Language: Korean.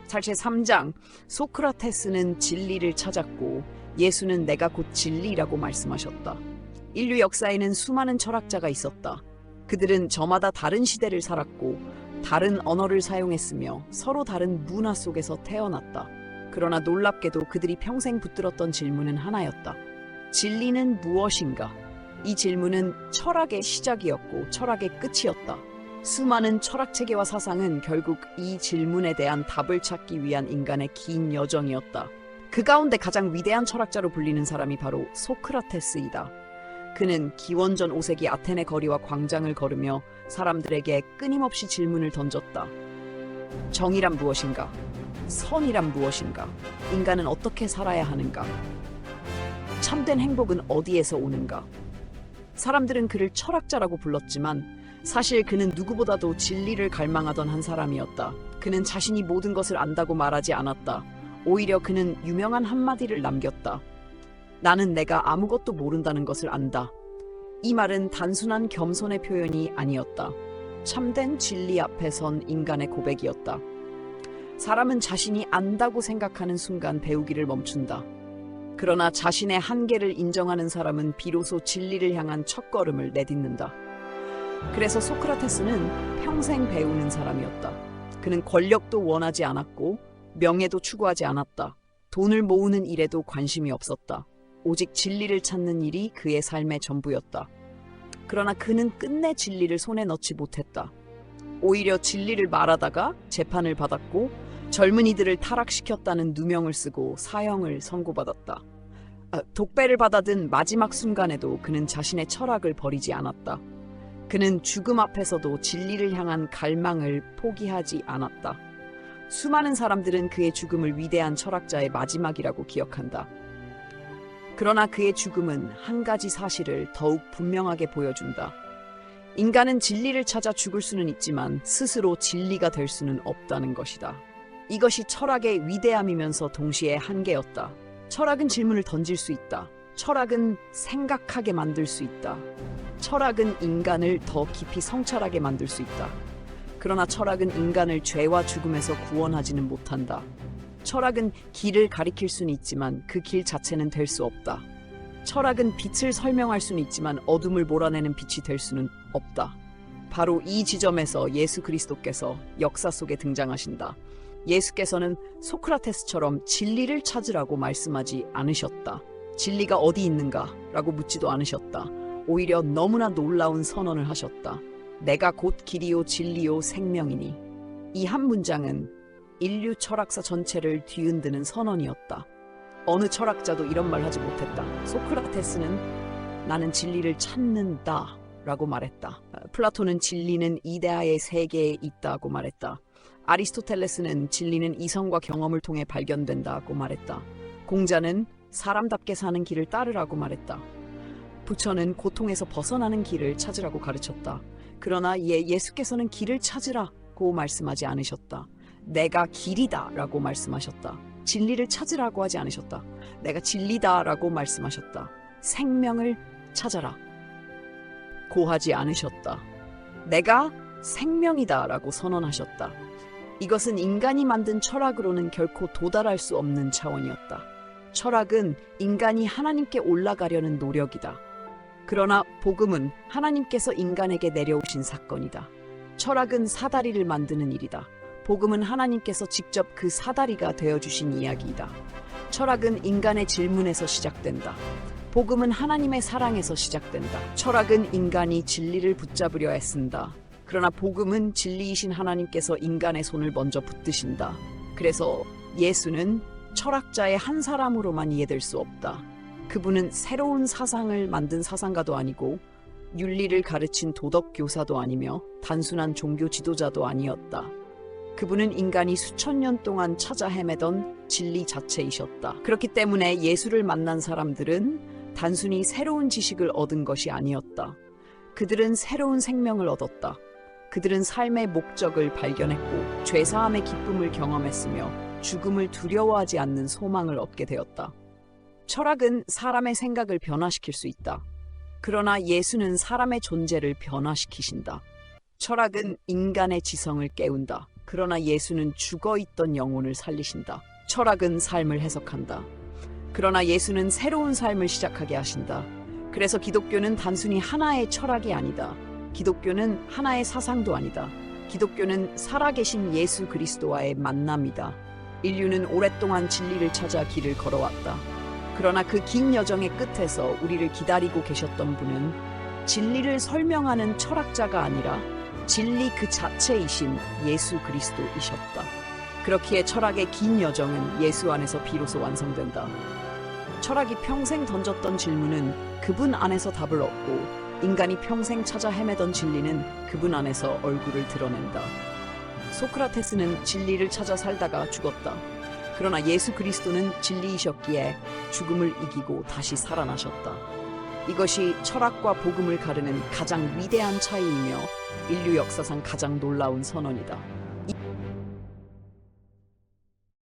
사실 3장, 소크라테스는 진리를 찾았고 예수는 내가 곧 진리라고 말씀하셨다. 인류 역사에는 수많은 철학자가 있었다. 그들은 저마다 다른 시대를 살았고 다른 언어를 사용했으며 서로 다른 문화 속에서 태어났다. 그러나 놀랍게도 그들이 평생 붙들었던 질문은 하나였다. 진리는 무엇인가? 이 질문은 철학의 시작이었고 철학의 끝이었다. 수많은 철학 체계와 사상은 결국 이 질문에 대한 답을 찾기 위한 인간의 긴 여정이었다. 그 가운데 가장 위대한 철학자로 불리는 사람이 바로 소크라테스이다. 그는 기원전 5세기 아테네 거리와 광장을 걸으며 사람들에게 끊임없이 질문을 던졌다. 정의란 무엇인가? 선이란 무엇인가? 인간은 어떻게 살아야 하는가? 참된 행복은 어디에서 오는가? 사람들은 그를 철학자라고 불렀지만 사실 그는 누구보다도 진리를 갈망하던 한 사람이었다. 그는 자신이 모든 것을 안다고 말하지 않았다. 오히려 그는 유명한 한마디를 남겼다. 나는 내가 아무것도 모른다는 것을 안다. 이 말은 단순한 겸손의 표현이 아니었다. 참된 진리 앞에 선 인간의 고백이었다. 사람은 자신이 안다고 생각하는 순간 배우기를 멈춘다. 그러나 자신의 한계를 인정하는 사람은 비로소 진리를 향한 첫걸음을 내딛는다. 그래서 소크라테스는 평생 배우는 사람이었다. 그는 권력도 원하지 않았고 명예도 추구하지 않았다. 돈을 모으는 일에도 관심이 없었다. 오직 진리를 찾는 일이 그의 삶의 전부였다. 그러나 그는 끝내 진리를 손에 넣지 못했다. 오히려 진리를 말하다가 재판을 받았고 젊은이들을 타락시켰다는 누명을 쓰고 사형을 선고받았다. 독배를 받아든 마지막 순간에도 그는 자신의 철학을 버리지 않았다. 그는 죽음 앞에서도 진리를 향한 갈망을 포기하지 않았다. 수많은 사람들은 그의 죽음을 위대한 철학자의 마지막이라고 기억한다. 그러나 그의 죽음은 한 가지 사실을 더욱 분명하게 보여준다. 인간은 진리를 찾아 죽을 수는 있지만 스스로 진리가 될 수는 없다는 것이다. 이것이 철학의 위대함이면서 동시에 한계였다. 철학은 질문을 던질 수 있다. 철학은 생각하게 만들 수 있다. 철학은 인간을 더 깊이 성찰하게 만들 수 있다. 그러나 철학은 인간을 죄와 죽음에서 구원하지는 못한다. 철학은 길을 가리킬 수는 있지만 그 길 자체는 될 수 없다. 철학은 빛을 설명할 수는 있지만 어둠을 몰아내는 빛이 될 수는 없다. 바로 이 지점에서 예수 그리스도께서 역사 속에 등장하신다. 예수께서는 소크라테스처럼 진리를 찾으라고 말씀하지 않으셨다. 진리가 어디 있는가? 라고 묻지도 않으셨다. 오히려 너무나 놀라운 선언을 하셨다. 내가 곧 길이요 진리요 생명이니. 이 한 문장은 인류 철학사 전체를 뒤흔드는 선언이었다. 어느 철학자도 이런 말 하지 못했다. 소크라테스는 나는 진리를 찾는다 라고 말했다. 플라톤은 진리는 이데아의 세계에 있다고 말했다. 아리스토텔레스는 진리는 이성과 경험을 통해 발견된다고 말했다. 공자는 사람답게 사는 길을 따르라고 말했다. 부처는 고통에서 벗어나는 길을 찾으라고 가르쳤다. 그러나 예수께서는 길을 찾으라고 말씀하지 않으셨다. 내가 길이다 라고 말씀하셨다. 진리를 찾으라고 하지 않으셨다. 내가 진리다 라고 말씀하셨다. 생명을 찾아라 고하지 않으셨다. 내가 생명이다 라고 선언하셨다. 이것은 인간이 만든 철학으로는 결코 도달할 수 없는 차원이었다. 철학은 인간이 하나님께 올라가려는 노력이다. 그러나 복음은 하나님께서 인간에게 내려오신 사건이다. 철학은 사다리를 만드는 일이다. 복음은 하나님께서 직접 그 사다리가 되어주신 이야기이다. 철학은 인간의 질문에서 시작된다. 복음은 하나님의 사랑에서 시작된다. 철학은 인간이 진리를 붙잡으려 애쓴다. 그러나 복음은 진리이신 하나님께서 인간의 손을 먼저 붙드신다. 그래서 예수는 철학자의 한 사람으로만 이해될 수 없다. 그분은 새로운 사상을 만든 사상가도 아니고 윤리를 가르친 도덕 교사도 아니며 단순한 종교 지도자도 아니었다. 그분은 인간이 수천 년 동안 찾아 헤매던 진리 자체이셨다. 그렇기 때문에 예수를 만난 사람들은 단순히 새로운 지식을 얻은 것이 아니었다. 그들은 새로운 생명을 얻었다. 그들은 삶의 목적을 발견했고 죄사함의 기쁨을 경험했으며 죽음을 두려워하지 않는 소망을 얻게 되었다. 철학은 사람의 생각을 변화시킬 수 있다. 그러나 예수는 사람의 존재를 변화시키신다. 철학은 인간의 지성을 깨운다. 그러나 예수는 죽어있던 영혼을 살리신다. 철학은 삶을 해석한다. 그러나 예수는 새로운 삶을 시작하게 하신다. 그래서 기독교는 단순히 하나의 철학이 아니다. 기독교는 하나의 사상도 아니다. 기독교는 살아계신 예수 그리스도와의 만남이다. 인류는 오랫동안 진리를 찾아 길을 걸어왔다. 그러나 그 긴 여정의 끝에서 우리를 기다리고 계셨던 분은 진리를 설명하는 철학자가 아니라 진리 그 자체이신 예수 그리스도이셨다. 그렇기에 철학의 긴 여정은 예수 안에서 비로소 완성된다. 철학이 평생 던졌던 질문은 그분 안에서 답을 얻고, 인간이 평생 찾아 헤매던 진리는 그분 안에서 얼굴을 드러낸다. 소크라테스는 진리를 찾아 살다가 죽었다. 그러나 예수 그리스도는 진리이셨기에 죽음을 이기고 다시 살아나셨다. 이것이 철학과 복음을 가르는 가장 위대한 차이이며 인류 역사상 가장 놀라운 선언이다.